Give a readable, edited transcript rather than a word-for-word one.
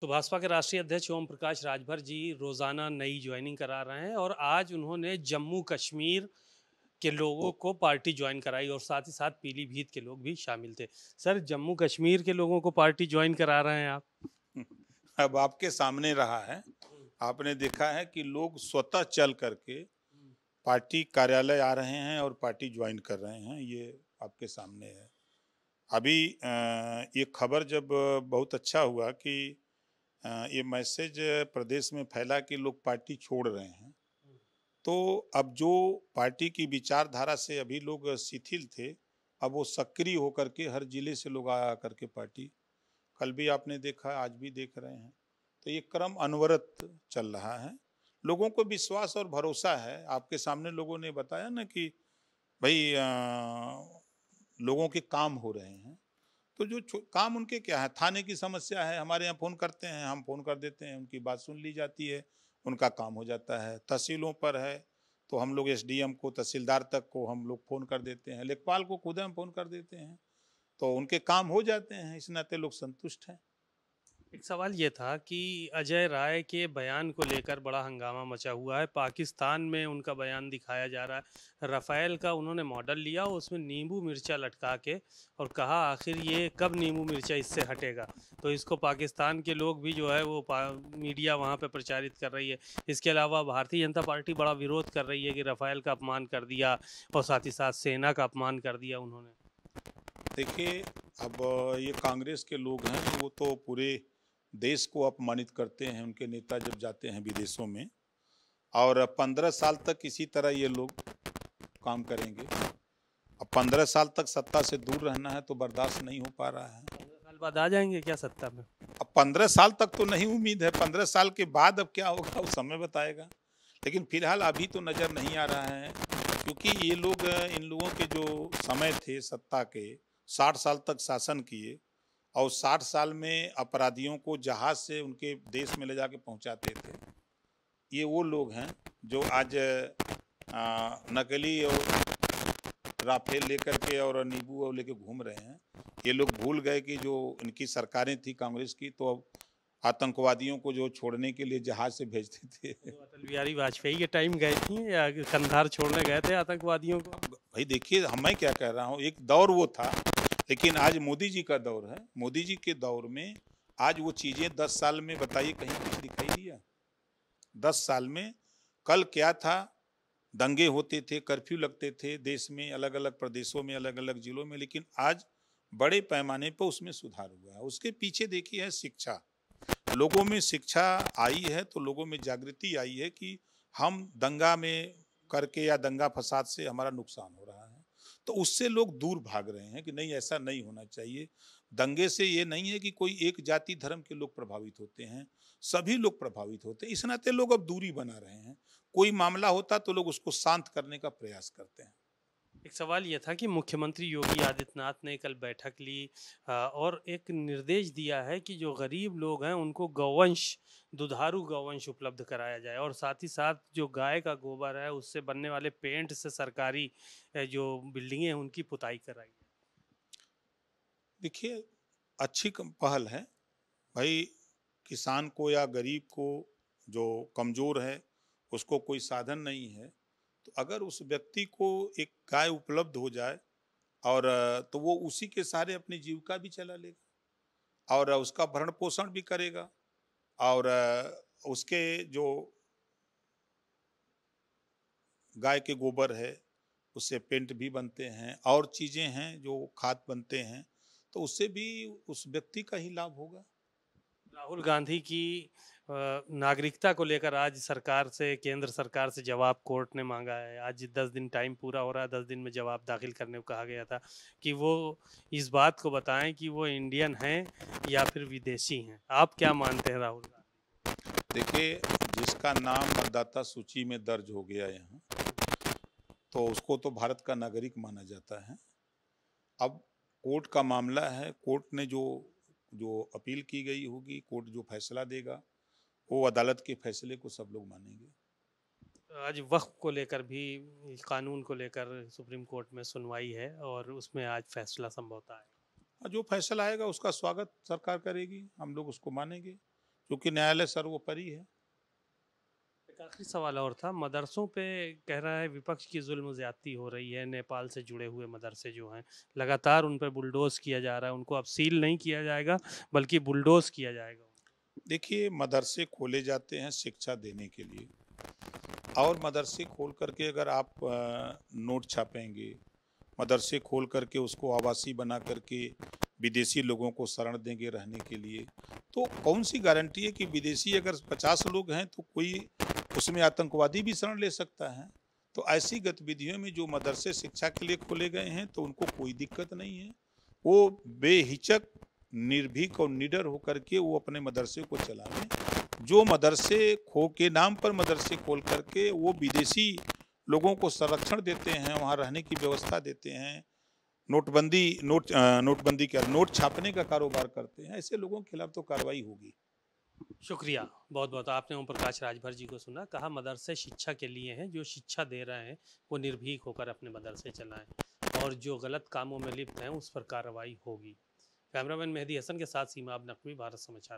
तो भाजपा के राष्ट्रीय अध्यक्ष ओम प्रकाश राजभर जी रोजाना नई ज्वाइनिंग करा रहे हैं और आज उन्होंने जम्मू कश्मीर के लोगों को पार्टी ज्वाइन कराई और साथ ही साथ पीलीभीत के लोग भी शामिल थे। सर, जम्मू कश्मीर के लोगों को पार्टी ज्वाइन करा रहे हैं आप? अब आपके सामने रहा है। आपने देखा है कि लोग स्वतः चल करके पार्टी कार्यालय आ रहे हैं और पार्टी ज्वाइन कर रहे हैं, ये आपके सामने है। अभी ये खबर जब बहुत अच्छा हुआ कि ये मैसेज प्रदेश में फैला कि लोग पार्टी छोड़ रहे हैं, तो अब जो पार्टी की विचारधारा से अभी लोग शिथिल थे, अब वो सक्रिय होकर के हर जिले से लोग आ करके पार्टी, कल भी आपने देखा, आज भी देख रहे हैं। तो ये क्रम अनवरत चल रहा है। लोगों को विश्वास और भरोसा है। आपके सामने लोगों ने बताया ना कि भाई लोगों के काम हो रहे हैं। तो जो काम उनके क्या है, थाने की समस्या है, हमारे यहाँ फ़ोन करते हैं, हम फ़ोन कर देते हैं, उनकी बात सुन ली जाती है, उनका काम हो जाता है। तहसीलों पर है, तो हम लोग एसडीएम को, तहसीलदार तक को हम लोग फ़ोन कर देते हैं, लेखपाल को खुद हम फ़ोन कर देते हैं। तो उनके काम हो जाते हैं, इस नाते लोग संतुष्ट हैं। एक सवाल ये था कि अजय राय के बयान को लेकर बड़ा हंगामा मचा हुआ है। पाकिस्तान में उनका बयान दिखाया जा रहा है। राफेल का उन्होंने मॉडल लिया, उसमें नींबू मिर्चा लटका के और कहा आखिर ये कब नींबू मिर्चा इससे हटेगा। तो इसको पाकिस्तान के लोग भी जो है वो मीडिया वहाँ पे प्रचारित कर रही है। इसके अलावा भारतीय जनता पार्टी बड़ा विरोध कर रही है कि राफेल का अपमान कर दिया और साथ ही साथ सेना का अपमान कर दिया उन्होंने। देखिए, अब ये कांग्रेस के लोग हैं, वो तो पूरे देश को अपमानित करते हैं, उनके नेता जब जाते हैं विदेशों में, और 15 साल तक इसी तरह ये लोग काम करेंगे। अब 15 साल तक सत्ता से दूर रहना है तो बर्दाश्त नहीं हो पा रहा है। 15 साल बाद आ जाएंगे क्या सत्ता में? अब 15 साल तक तो नहीं उम्मीद है, 15 साल के बाद अब क्या होगा वो समय बताएगा। लेकिन फिलहाल अभी तो नज़र नहीं आ रहा है, क्योंकि ये लोग इन लोगों के जो समय थे सत्ता के, 60 साल तक शासन किए और 60 साल में अपराधियों को जहाज़ से उनके देश में ले जाके पहुँचाते थे। ये वो लोग हैं जो आज नकली और राफेल लेकर के और नींबू और लेके घूम रहे हैं। ये लोग भूल गए कि जो इनकी सरकारें थी कांग्रेस की, तो अब आतंकवादियों को जो छोड़ने के लिए जहाज से भेजते थे। तो अटल बिहारी वाजपेयी के टाइम गए थी या कंधार छोड़ने गए थे आतंकवादियों को? भाई देखिए, मैं क्या कह रहा हूँ, एक दौर वो था, लेकिन आज मोदी जी का दौर है। मोदी जी के दौर में आज वो चीजें 10 साल में बताइए कहीं कुछ दिखाई दिया? 10 साल में कल क्या था? दंगे होते थे, कर्फ्यू लगते थे देश में, अलग-अलग प्रदेशों में, अलग-अलग जिलों में, लेकिन आज बड़े पैमाने पर उसमें सुधार हुआ है। उसके पीछे देखिए है शिक्षा। लोगों में शिक्षा आई है, तो लोगों में जागृति आई है कि हम दंगा में करके या दंगा फसाद से हमारा नुकसान हो रहा है। तो उससे लोग दूर भाग रहे हैं कि नहीं, ऐसा नहीं होना चाहिए। दंगे से ये नहीं है कि कोई एक जाति धर्म के लोग प्रभावित होते हैं, सभी लोग प्रभावित होते हैं। इस नाते लोग अब दूरी बना रहे हैं। कोई मामला होता तो लोग उसको शांत करने का प्रयास करते हैं। एक सवाल ये था कि मुख्यमंत्री योगी आदित्यनाथ ने कल बैठक ली और एक निर्देश दिया है कि जो गरीब लोग हैं उनको गौवंश, दुधारू गौवंश उपलब्ध कराया जाए और साथ ही साथ जो गाय का गोबर है उससे बनने वाले पेंट से सरकारी जो बिल्डिंगें हैं उनकी पुताई कराई है। देखिए, अच्छी पहल है भाई। किसान को या गरीब को, जो कमजोर है, उसको कोई साधन नहीं है, तो अगर उस व्यक्ति को एक गाय उपलब्ध हो जाए और तो वो उसी के सहारे अपनी जीविका भी चला लेगा और उसका भरण पोषण भी करेगा और उसके जो गाय के गोबर है, उससे पेंट भी बनते हैं और चीजें हैं जो खाद बनते हैं, तो उससे भी उस व्यक्ति का ही लाभ होगा। राहुल गांधी की नागरिकता को लेकर आज सरकार से, केंद्र सरकार से जवाब कोर्ट ने मांगा है। आज 10 दिन टाइम पूरा हो रहा है, 10 दिन में जवाब दाखिल करने को कहा गया था कि वो इस बात को बताएं कि वो इंडियन हैं या फिर विदेशी हैं। आप क्या मानते हैं राहुल गांधी? देखिए, जिसका नाम मतदाता सूची में दर्ज हो गया यहाँ, तो उसको तो भारत का नागरिक माना जाता है। अब कोर्ट का मामला है, कोर्ट ने जो जो अपील की गई होगी, कोर्ट जो फैसला देगा, वो अदालत के फैसले को सब लोग मानेंगे। आज वक्फ को लेकर भी, कानून को लेकर सुप्रीम कोर्ट में सुनवाई है और उसमें आज फैसला संभवतः है। जो फैसला आएगा उसका स्वागत सरकार करेगी, हम लोग उसको मानेंगे। क्योंकि न्यायालय सर्वोपरि है। एक आखिरी सवाल और था, मदरसों पे कह रहा है विपक्ष की जुल्म ज्यादती हो रही है, नेपाल से जुड़े हुए मदरसे जो हैं लगातार उन पर बुलडोज किया जा रहा है, उनको अब सील नहीं किया जाएगा बल्कि बुलडोज किया जाएगा। देखिए, मदरसे खोले जाते हैं शिक्षा देने के लिए, और मदरसे खोल करके अगर आप नोट छापेंगे, मदरसे खोल करके उसको आवासीय बना करके विदेशी लोगों को शरण देंगे रहने के लिए, तो कौन सी गारंटी है कि विदेशी अगर 50 लोग हैं तो कोई उसमें आतंकवादी भी शरण ले सकता है। तो ऐसी गतिविधियों में जो मदरसे शिक्षा के लिए खोले गए हैं तो उनको कोई दिक्कत नहीं है। वो बेहिचक, निर्भीक और निडर होकर के वो अपने मदरसे को चलाएं। जो मदरसे खो के नाम पर मदरसे खोल करके वो विदेशी लोगों को संरक्षण देते हैं, वहाँ रहने की व्यवस्था देते हैं, नोटबंदी क्या, नोट छापने का कारोबार करते हैं, ऐसे लोगों के खिलाफ तो कार्रवाई होगी। शुक्रिया बहुत बहुत। आपने ओम प्रकाश राजभर जी को सुना, कहा मदरसे शिक्षा के लिए हैं, जो शिक्षा दे रहे हैं वो निर्भीक होकर अपने मदरसे चलाएं और जो गलत कामों में लिप्त हैं उस पर कार्रवाई होगी। कैमरामैन मेहदी हसन के साथ सीमा अब नकवी, भारत समाचार।